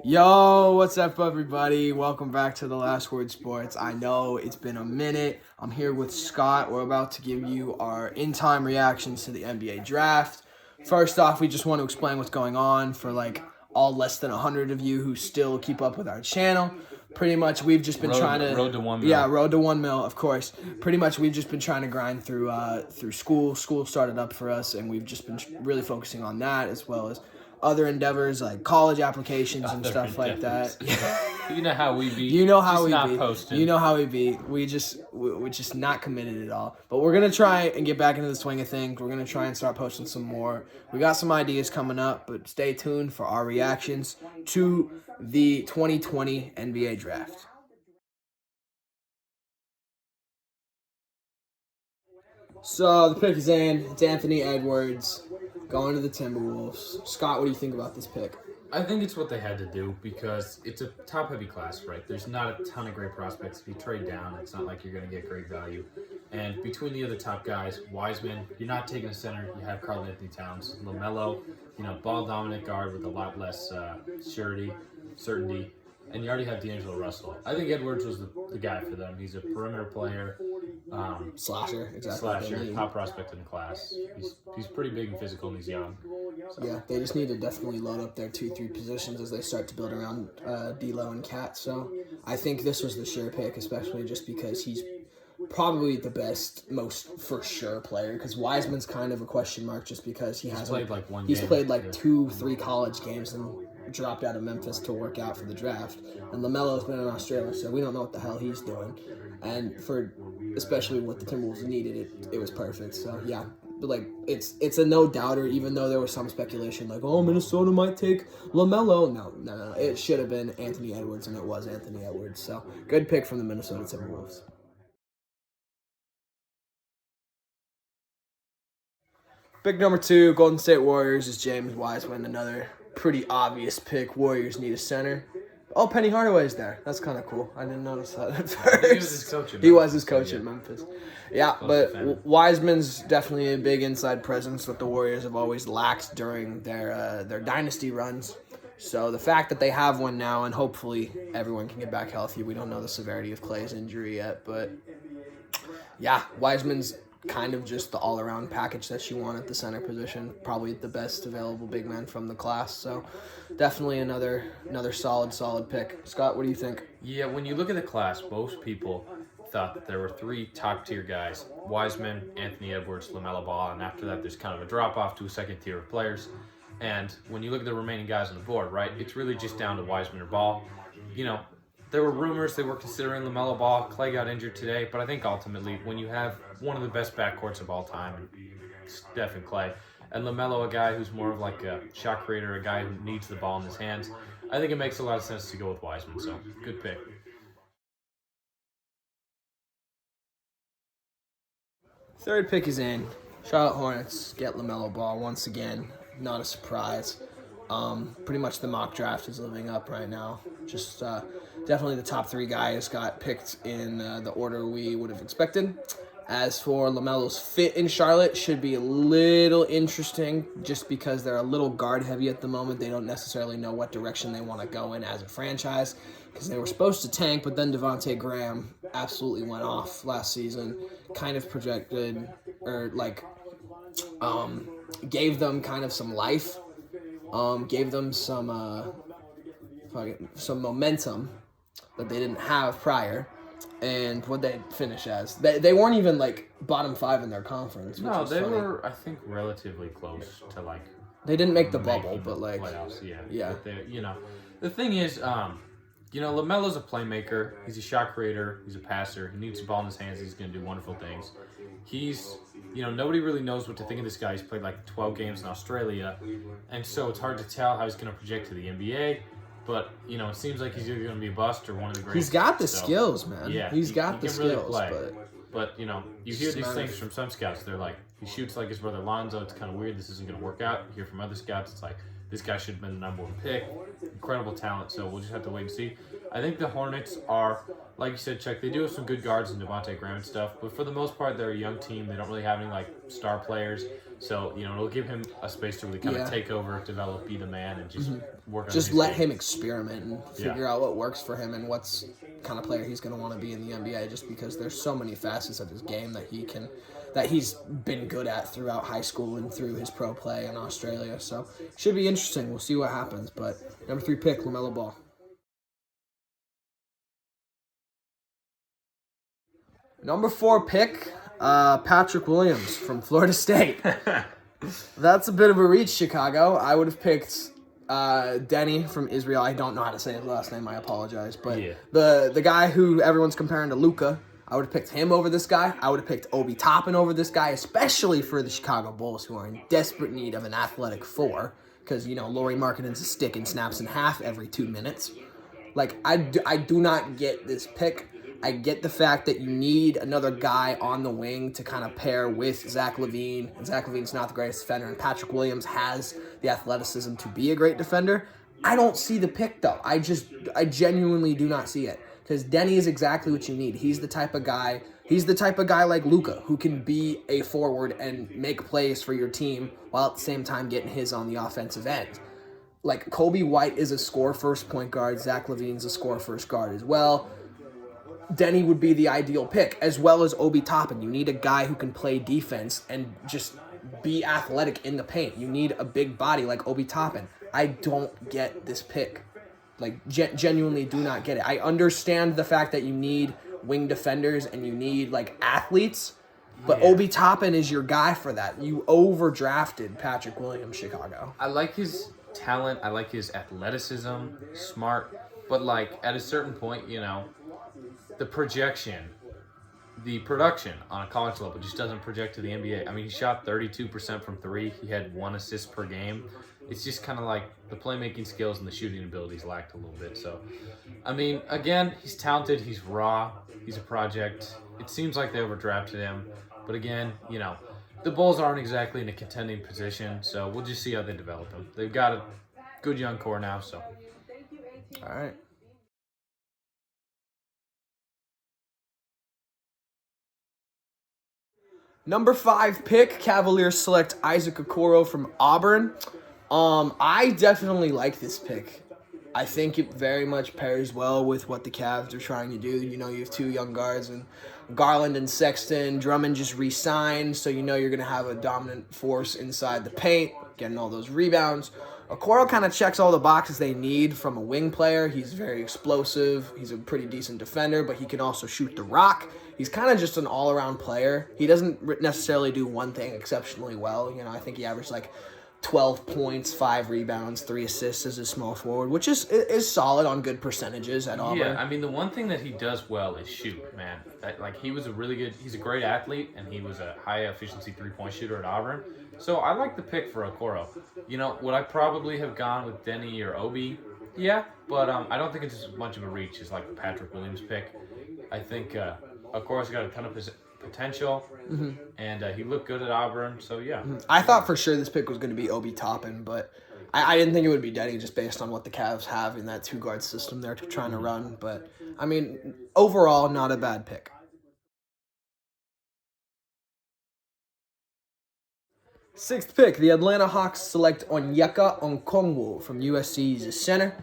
Yo, what's up, everybody? Welcome back to The Last Word Sports. I know it's been a minute. I'm here with Scott. We're about to give you our in-time reactions to the NBA draft. First off, we just want to explain what's going on for all less than 100 of you who still keep up with our channel. Pretty much, we've just been trying to road to 1 mil. Yeah, road to 1 mil, of course. Pretty much, we've just been trying to grind through school. School started up for us, and we've just been really focusing on that as well as other endeavors like college applications and stuff like that. You know how we be. You know how we not be. posting. You know how we be. We're just not committed at all. But we're gonna try and get back into the swing of things. We're gonna try and start posting some more. We got some ideas coming up, but stay tuned for our reactions to the 2020 NBA draft. So the pick is in. It's Anthony Edwards going to the Timberwolves. Scott, what do you think about this pick? I think it's what they had to do because it's a top-heavy class, right? There's not a ton of great prospects. If you trade down, it's not like you're going to get great value. And between the other top guys, Wiseman, you're not taking a center. You have Karl Anthony Towns, LaMelo, ball-dominant guard with a lot less certainty. And you already have D'Angelo Russell. I think Edwards was the guy for them. He's a perimeter player. Slasher, exactly. Slasher, top prospect in the class. He's pretty big and physical, and he's young. So. Yeah, they just need to definitely load up their 2-3 positions as they start to build around D'Lo and Cat. So I think this was the sure pick, especially just because he's probably the best, most for sure player. Because Wiseman's kind of a question mark just because he's played like 2-3 college games and dropped out of Memphis to work out for the draft. And LaMelo's been in Australia, so we don't know what the hell he's doing. And for especially what the Timberwolves needed, it was perfect. So yeah, but it's a no doubter. Even though there was some speculation Minnesota might take LaMelo. No, it should have been Anthony Edwards, and it was Anthony Edwards. So good pick from the Minnesota Timberwolves. Pick number 2, Golden State Warriors, is James Wiseman. Another pretty obvious pick. Warriors need a center. Oh, Penny Hardaway's there. That's kind of cool. I didn't notice that at first. He was his coach at Memphis. He was his coach at Memphis. Yeah, but Wiseman's definitely a big inside presence that the Warriors have always lacked during their dynasty runs. So the fact that they have one now, and hopefully everyone can get back healthy. We don't know the severity of Clay's injury yet, but yeah, Wiseman's kind of just the all-around package that you want at the center position. Probably the best available big man from the class. So definitely another solid pick. Scott, what do you think? Yeah, when you look at the class, most people thought that there were 3 top-tier guys: Wiseman, Anthony Edwards, LaMelo Ball, and after that there's kind of a drop-off to a second tier of players. And when you look at the remaining guys on the board, right, it's really just down to Wiseman or Ball. There were rumors they were considering LaMelo Ball. Clay got injured today, but I think ultimately when you have one of the best backcourts of all time, Steph and Clay, and LaMelo, a guy who's more of like a shot creator, a guy who needs the ball in his hands, I think it makes a lot of sense to go with Wiseman. So, good pick. Third pick is in. Charlotte Hornets get LaMelo Ball once again. Not a surprise. Pretty much the mock draft is living up right now. Just definitely the top 3 guys got picked in the order we would have expected. As for LaMelo's fit in Charlotte, should be a little interesting just because they're a little guard heavy at the moment. They don't necessarily know what direction they want to go in as a franchise because they were supposed to tank, but then Devontae Graham absolutely went off last season. Kind of projected or gave them kind of some life. Gave them some momentum that they didn't have prior. And what they finish as? They weren't even bottom 5 in their conference. No, they were, I think, relatively close to They didn't make the bubble, but playoffs. Yeah. But the thing is, LaMelo's a playmaker. He's a shot creator. He's a passer. He needs the ball in his hands. He's going to do wonderful things. He's, nobody really knows what to think of this guy. He's played 12 games in Australia, and so it's hard to tell how he's going to project to the NBA. But, it seems like he's either going to be a bust or one of the greats. He's got the skills, man. Yeah, he's got the skills. Really play. But, you hear these things from some scouts. They're like, he shoots like his brother Lonzo. It's kind of weird. This isn't going to work out. You hear from other scouts, it's like, this guy should have been the number one pick. Incredible talent, so we'll just have to wait and see. I think the Hornets are, like you said, Chuck, they do have some good guards in Devontae Graham and stuff, but for the most part, they're a young team. They don't really have any, like, star players. So, it'll give him a space to really kind of take over, develop, be the man, and just work on Just his let game. him experiment and figure out what works for him and what's kind of player he's going to want to be in the NBA, just because there's so many facets of his game that he's been good at throughout high school and through his pro play in Australia. So, should be interesting. We'll see what happens. But number 3 pick, LaMelo Ball. Number 4 pick, Patrick Williams from Florida State. That's a bit of a reach, Chicago. I would have picked Denny from Israel. I don't know how to say his last name. I apologize. But the guy who everyone's comparing to Luka, I would have picked him over this guy. I would have picked Obi Toppin over this guy, especially for the Chicago Bulls, who are in desperate need of an athletic 4. Because, Lauri Markkanen's a stick and snaps in half every 2 minutes. Like, I do not get this pick. I get the fact that you need another guy on the wing to kind of pair with Zach LaVine. And Zach LaVine's not the greatest defender, and Patrick Williams has the athleticism to be a great defender. I don't see the pick, though. I genuinely do not see it. Because Denny is exactly what you need. He's the type of guy like Luka, who can be a forward and make plays for your team while at the same time getting his on the offensive end. Like, Kobe White is a score-first point guard. Zach LaVine's a score-first guard as well. Denny would be the ideal pick, as well as Obi Toppin. You need a guy who can play defense and just be athletic in the paint. You need a big body like Obi Toppin. I don't get this pick. Like, genuinely do not get it. I understand the fact that you need wing defenders and you need, like, athletes, but Obi Toppin is your guy for that. You overdrafted Patrick Williams, Chicago. I like his talent. I like his athleticism. Smart. But, like, at a certain point, the production on a college level just doesn't project to the NBA. I mean, he shot 32% from 3. He had 1 assist per game. It's just kind of like the playmaking skills and the shooting abilities lacked a little bit. So, I mean, again, he's talented. He's raw. He's a project. It seems like they overdrafted him. But again, the Bulls aren't exactly in a contending position. So we'll just see how they develop him. They've got a good young core now. So, all right. Number 5 pick, Cavaliers select Isaac Okoro from Auburn. I definitely like this pick. I think it very much pairs well with what the Cavs are trying to do. You have 2 young guards, and Garland and Sexton. Drummond just re-signed, so you're going to have a dominant force inside the paint, getting all those rebounds. Okoro kind of checks all the boxes they need from a wing player. He's very explosive. He's a pretty decent defender, but he can also shoot the rock. He's kind of just an all-around player. He doesn't necessarily do one thing exceptionally well. I think he averaged like 12 points, 5 rebounds, 3 assists as a small forward, which is solid on good percentages at Auburn. Yeah, I mean, the one thing that he does well is shoot, man. He's a great athlete, and he was a high-efficiency three-point shooter at Auburn. So I like the pick for Okoro. Would I probably have gone with Denny or Obi? Yeah, but I don't think it's as much of a reach as like the Patrick Williams pick. I think Okoro's got a ton of potential, and he looked good at Auburn, so yeah. I thought for sure this pick was going to be Obi Toppin, but I didn't think it would be Denny just based on what the Cavs have in that 2-guard system they're trying to run. But, I mean, overall, not a bad pick. Sixth pick, the Atlanta Hawks select Onyeka Okongwu from USC's center.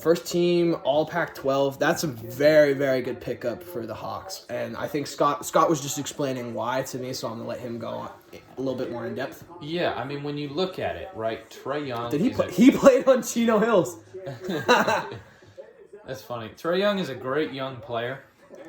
First team, all Pac-12. That's a very, very good pickup for the Hawks. And I think Scott was just explaining why to me, so I'm going to let him go a little bit more in depth. Yeah, I mean, when you look at it, right, Trae Young... He played on Chino Hills. That's funny. Trae Young is a great young player,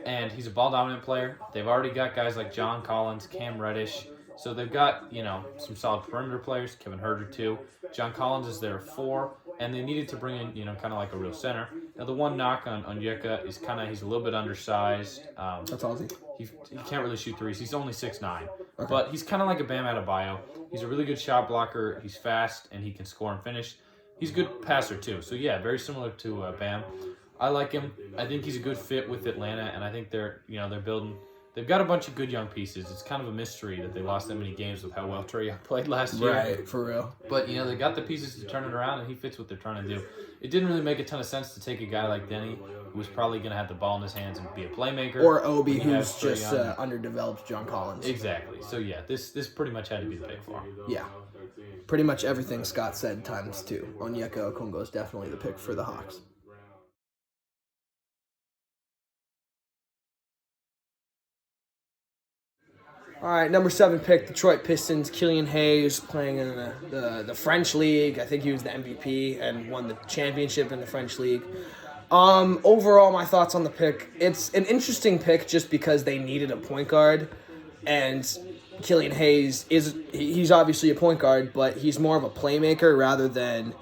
and he's a ball-dominant player. They've already got guys like John Collins, Cam Reddish. So they've got, some solid perimeter players, Kevin Huerter too. John Collins is their 4, and they needed to bring in, kind of like a real center. Now, the one knock on Onyeka is he's a little bit undersized. That's all he can't really shoot threes. He's only 6'9", okay. But he's kind of like a Bam Adebayo. He's a really good shot blocker. He's fast, and he can score and finish. He's a good passer too. So, yeah, very similar to Bam. I like him. I think he's a good fit with Atlanta, and I think they're building they've got a bunch of good young pieces. It's kind of a mystery that they lost that many games with how well Trae Young played last year. Right, for real. But, they got the pieces to turn it around, and he fits what they're trying to do. It didn't really make a ton of sense to take a guy like Denny, who was probably going to have the ball in his hands and be a playmaker. Or Obi, who's just underdeveloped John Collins. Exactly. So, yeah, this pretty much had to be the pick for him. Yeah. Pretty much everything Scott said times 2. Onyeka Okongwu is definitely the pick for the Hawks. All right, number 7 pick, Detroit Pistons, Killian Hayes, playing in the French League. I think he was the MVP and won the championship in the French League. Overall, my thoughts on the pick, it's an interesting pick just because they needed a point guard, and Killian Hayes, he's obviously a point guard, but he's more of a playmaker rather than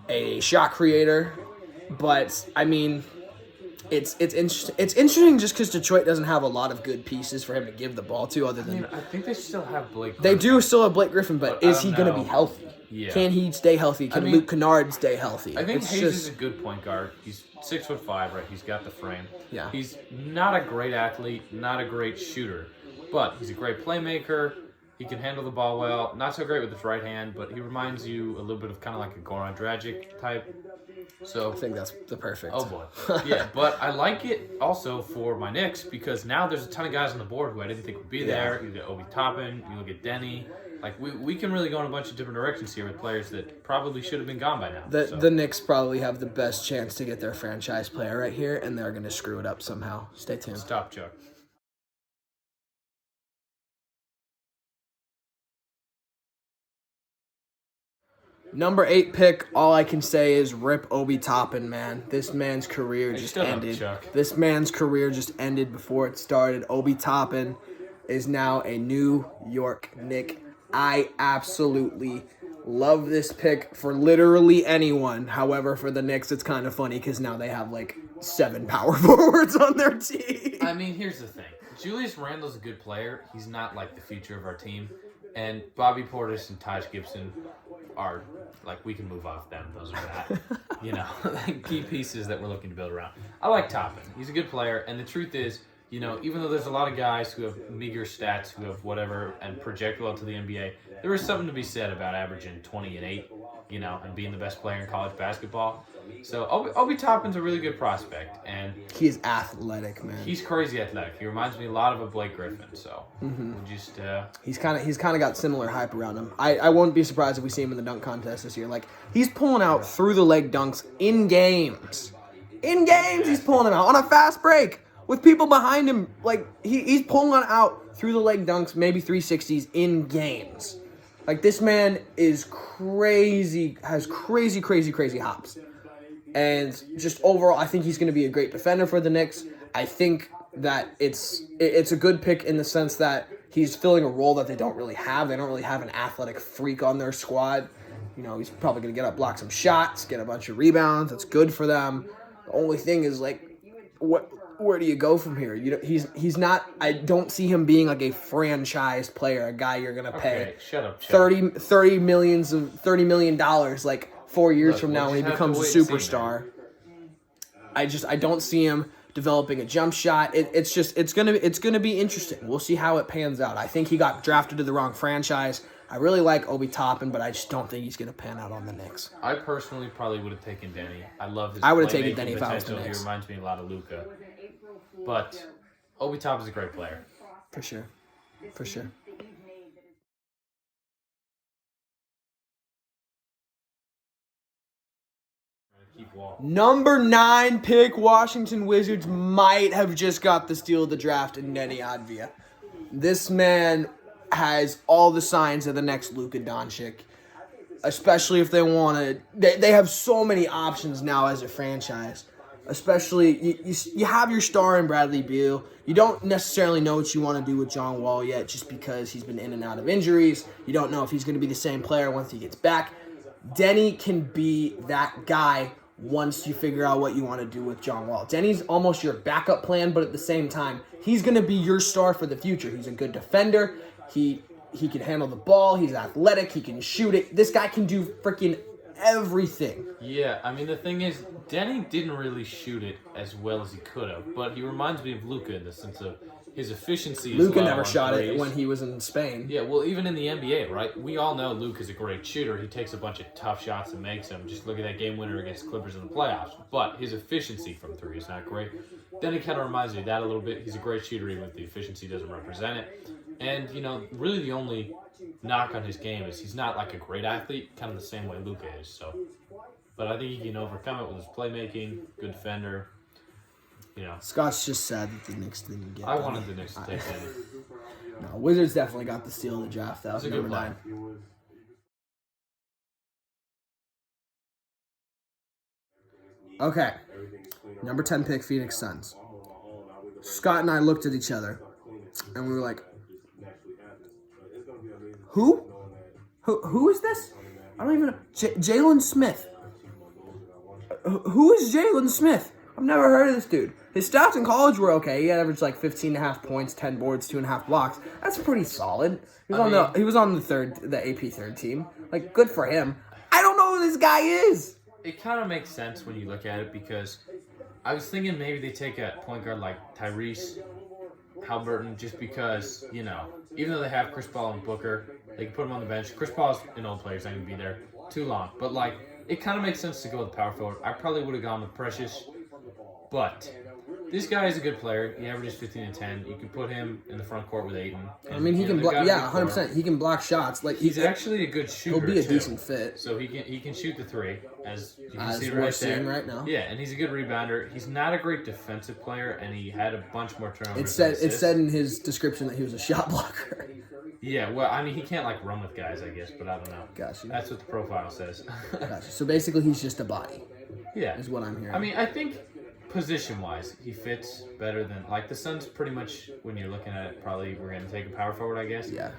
a shot creator. But, I mean, it's interesting just because Detroit doesn't have a lot of good pieces for him to give the ball to other than... I think they still have Blake Griffin. They do still have Blake Griffin, but is he going to be healthy? Yeah. Can he stay healthy? Can Luke Kennard stay healthy? I think Hayes is a good point guard. He's 6'5", right? He's got the frame. Yeah. He's not a great athlete, not a great shooter, but he's a great playmaker. He can handle the ball well. Not so great with his right hand, but he reminds you a little bit of kind of like a Goran Dragic type. So I think that's the perfect. Oh boy, yeah. But I like it also for my Knicks because now there's a ton of guys on the board who I didn't think would be there. You get Obi Toppin, you look at Denny. Like we can really go in a bunch of different directions here with players that probably should have been gone by now. The Knicks probably have the best chance to get their franchise player right here, and they're going to screw it up somehow. Stay tuned. Stop, Chuck. Number 8 pick, all I can say is rip Obi Toppin, man. This man's career just ended. This man's career just ended before it started. Obi Toppin is now a New York Knick. I absolutely love this pick for literally anyone. However, for the Knicks, it's kind of funny because now they have like 7 power forwards on their team. I mean, here's the thing. Julius Randle's a good player. He's not like the future of our team. And Bobby Portis and Taj Gibson are, like, we can move off them. Those are that, key pieces that we're looking to build around. I like Toppin. He's a good player. And the truth is, even though there's a lot of guys who have meager stats, who have whatever, and project well to the NBA, there is something to be said about averaging 20 and 8, and being the best player in college basketball. So Obi Toppin's a really good prospect, and he's athletic, man. He's crazy athletic. He reminds me a lot of a Blake Griffin. So he's kind of got similar hype around him. I won't be surprised if we see him in the dunk contest this year. Like he's pulling out through the leg dunks in games. In games, he's pulling them out on a fast break with people behind him. Like he's pulling out through the leg dunks, maybe 360s in games. Like this man is crazy, has crazy hops. And just overall, I think he's going to be a great defender for the Knicks. I think that it's a good pick in the sense that he's filling a role that they don't really have. They don't really have an athletic freak on their squad. He's probably going to get up, block some shots, get a bunch of rebounds. That's good for them. The only thing is, like, where do you go from here? He's not. I don't see him being like a franchise player, a guy you're going to pay $30 million like 4 years from now when he becomes a superstar. I don't see him developing a jump shot. It's gonna be interesting. We'll see how it pans out. I think he got drafted to the wrong franchise. I really like Obi Toppin, but I just don't think he's gonna pan out on the Knicks. I personally probably would have taken Denny. I love his. I would have taken Denny if I was the Knicks. He reminds me a lot of Luka, but Obi Toppin's a great player. For sure. Number 9 pick, Washington Wizards might have just got the steal of the draft in Nenny Advia. This man has all the signs of the next Luka Doncic, especially if they want to. They have so many options now as a franchise. Especially, you have your star in Bradley Beal. You don't necessarily know what you want to do with John Wall yet just because he's been in and out of injuries. You don't know if he's going to be the same player once he gets back. Denny can be that guy once you figure out what you want to do with John Wall. Denny's almost your backup plan, but at the same time, he's going to be your star for the future. He's a good defender. He can handle the ball. He's athletic. He can shoot it. This guy can do freaking everything. Yeah, I mean, the thing is, Denny didn't really shoot it as well as he could have, but he reminds me of Luka in the sense of his efficiency is Luka low never on shot it threes. when he was in Spain. Yeah, well, even in the NBA, right? We all know Luke is a great shooter. He takes a bunch of tough shots and makes them. Just look at that game winner against Clippers in the playoffs. But his efficiency from three is not great. Then it kind of reminds me of that a little bit. He's a great shooter, even if the efficiency doesn't represent it. And, really the only knock on his game is he's not like a great athlete, kind of the same way Luka is. So, but I think he can overcome it with his playmaking, good defender. Scott's just sad that the Knicks didn't get. I wanted the Knicks to take Danny. No, Wizards definitely got the steal of the draft. That was That's a good number 9. Okay, number 10 pick, Phoenix Suns. Scott and I looked at each other, and we were like, "Who? Who is this? I don't even know. Jalen Smith. Who is Jalen Smith? I've never heard of this dude. His stats in college were okay. He averaged like 15.5 points, 10 boards, 2.5 blocks. That's pretty solid. He was on the AP third team. Like, good for him. I don't know who this guy is." It kind of makes sense when you look at it because I was thinking maybe they take a point guard like Tyrese Halburton just because, even though they have Chris Paul and Booker, they can put him on the bench. Chris Paul's an old player. He's not going to be there too long. But, it kind of makes sense to go with power forward. I probably would have gone with Precious. But this guy is a good player. He averages 15 and 10. You can put him in the front court with Aiden. I mean, he can block. Yeah, 100%. He can block shots. Like he's actually a good shooter. He'll be a too. decent fit. So he can shoot the three, as you can see we're right seeing there. right now. Yeah, and he's a good rebounder. He's not a great defensive player, and he had a bunch more turnovers. It said in his description that he was a shot blocker. Yeah, well, I mean, he can't run with guys, I guess, but I don't know. Gotcha. That's what the profile says. Gotcha. So basically, he's just a body. Yeah, is what I'm hearing. I mean, I think position-wise, he fits better than the Suns. Pretty much, when you're looking at it, probably we're gonna take a power forward, I guess. Yeah.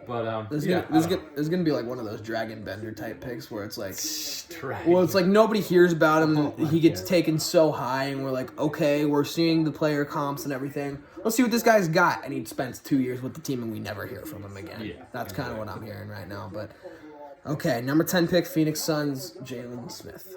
But There's gonna be like one of those Dragon Bender type picks where it's like, Dragon. Well, it's like nobody hears about him. He gets taken so high, and we're like, okay, we're seeing the player comps and everything. Let's see what this guy's got. And he spends 2 years with the team, and we never hear from him again. Yeah, that's kind of what I'm hearing right now. But okay, number 10 pick, Phoenix Suns, Jalen Smith.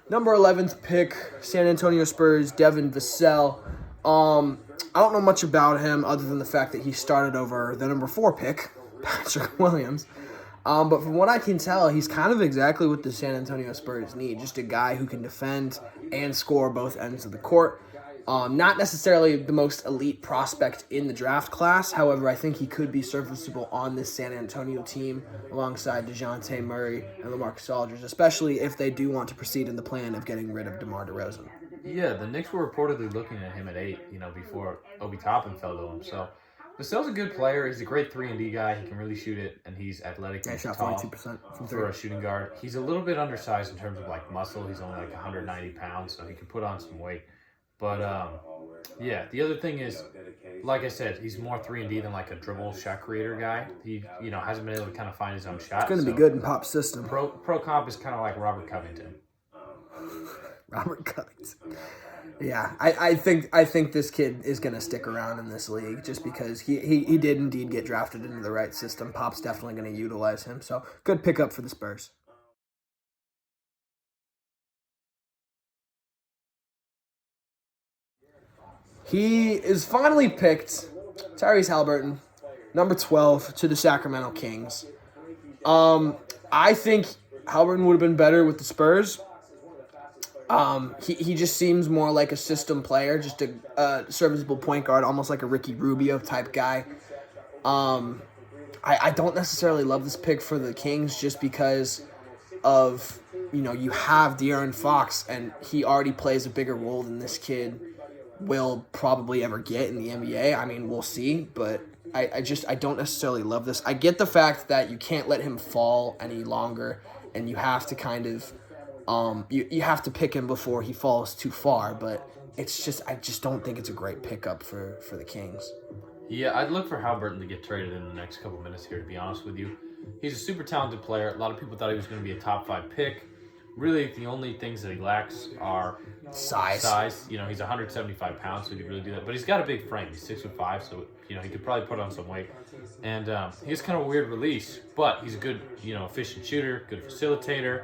Number 11th pick, San Antonio Spurs, Devin Vassell. I don't know much about him other than the fact that he started over the number 4 pick, Patrick Williams. But from what I can tell, he's kind of exactly what the San Antonio Spurs need. Just a guy who can defend and score both ends of the court. Not necessarily the most elite prospect in the draft class. However, I think he could be serviceable on this San Antonio team alongside DeJounte Murray and LaMarcus Aldridge, especially if they do want to proceed in the plan of getting rid of DeMar DeRozan. Yeah, the Knicks were reportedly looking at him at 8, before Obi Toppin fell to him. So Vassell's a good player. He's a great 3-and-D guy. He can really shoot it, and he's athletic and shot tall 42% from for a shooting guard. He's a little bit undersized in terms of muscle. He's only 190 pounds, so he can put on some weight. But yeah, the other thing is, like I said, he's more 3-and-D than a dribble shot creator guy. He hasn't been able to kind of find his own shot. It's going to be good in Pop's system. Pro comp is kind of like Robert Covington. Robert Covington. Yeah, I think this kid is going to stick around in this league just because he did indeed get drafted into the right system. Pop's definitely going to utilize him. So good pickup for the Spurs. He is finally picked, Tyrese Halburton, number 12 to the Sacramento Kings. I think Halburton would have been better with the Spurs. He just seems more like a system player, just a serviceable point guard, almost like a Ricky Rubio type guy. I don't necessarily love this pick for the Kings just because of, you have De'Aaron Fox, and he already plays a bigger role than this kid will probably ever get in the NBA. I mean, we'll see, but I don't necessarily love this. I get the fact that you can't let him fall any longer, and you have to kind of you have to pick him before he falls too far, but I just don't think it's a great pickup for the Kings. Yeah, I'd look for Halburton to get traded in the next couple minutes here, to be honest with you. He's a super talented player. A lot of people thought he was going to be a top 5 pick. Really, the only things that he lacks are size. He's 175 pounds, so he could really do that. But he's got a big frame. He's 6'5", so he could probably put on some weight. And he has kind of a weird release, but he's a good, efficient shooter, good facilitator.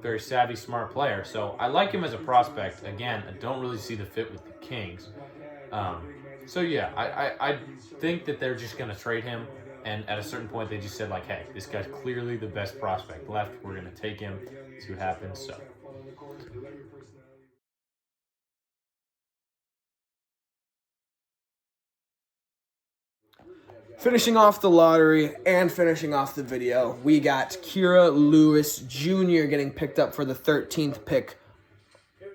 very savvy, smart player. So I like him as a prospect. Again, I don't really see the fit with the Kings. So yeah, I think that they're just going to trade him. And at a certain point, they just said, like, hey, this guy's clearly the best prospect left. We're going to take him, see what happens. So. Finishing off the lottery and finishing off the video, we got Kira Lewis Jr. getting picked up for the 13th pick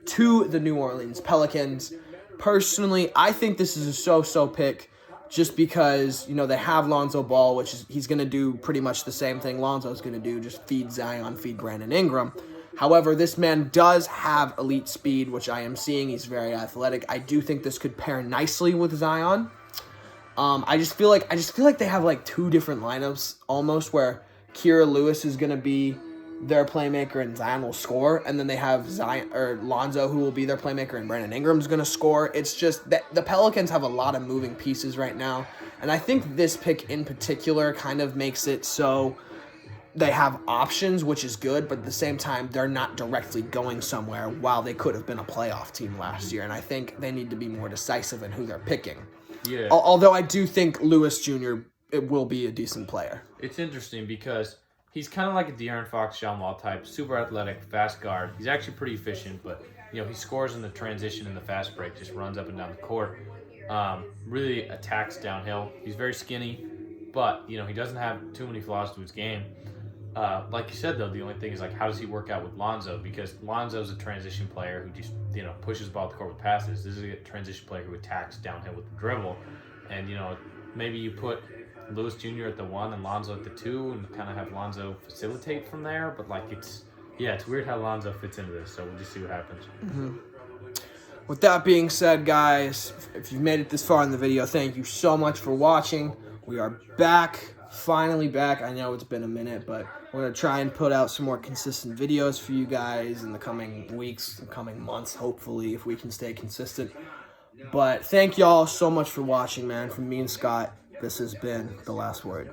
to the New Orleans Pelicans. Personally, I think this is a so-so pick just because, you know, they have Lonzo Ball, which is he's going to do pretty much the same thing Lonzo's going to do, just feed Zion, feed Brandon Ingram. However, this man does have elite speed, which I am seeing. He's very athletic. I do think this could pair nicely with Zion. I just feel like they have like two different lineups almost, where Kira Lewis is gonna be their playmaker and Zion will score, and then they have Zion or Lonzo who will be their playmaker and Brandon Ingram's gonna score. It's just that the Pelicans have a lot of moving pieces right now, and I think this pick in particular kind of makes it so they have options, which is good, but at the same time, they're not directly going somewhere while they could have been a playoff team last year, and I think they need to be more decisive in who they're picking. Yeah. Although I do think Lewis Jr. it will be a decent player. It's interesting because he's kind of like a De'Aaron Fox, John Wall type, super athletic, fast guard. He's actually pretty efficient, but you know he scores in the transition and the fast break, just runs up and down the court. Really attacks downhill. He's very skinny, but you know he doesn't have too many flaws to his game. Like you said, though, the only thing is like how does he work out with Lonzo? Because Lonzo's a transition player who just pushes the ball to the court with passes. This is a transition player who attacks downhill with the dribble, and maybe you put Lewis Jr. at the 1 and Lonzo at the 2, and kind of have Lonzo facilitate from there. But like it's weird how Lonzo fits into this. So we'll just see what happens. Mm-hmm. With that being said, guys, if you've made it this far in the video, thank you so much for watching. We are back. Finally back. I know it's been a minute, but we're going to try and put out some more consistent videos for you guys in the coming weeks, the coming months, hopefully, if we can stay consistent. But thank y'all so much for watching, man. From me and Scott, this has been The Last Word.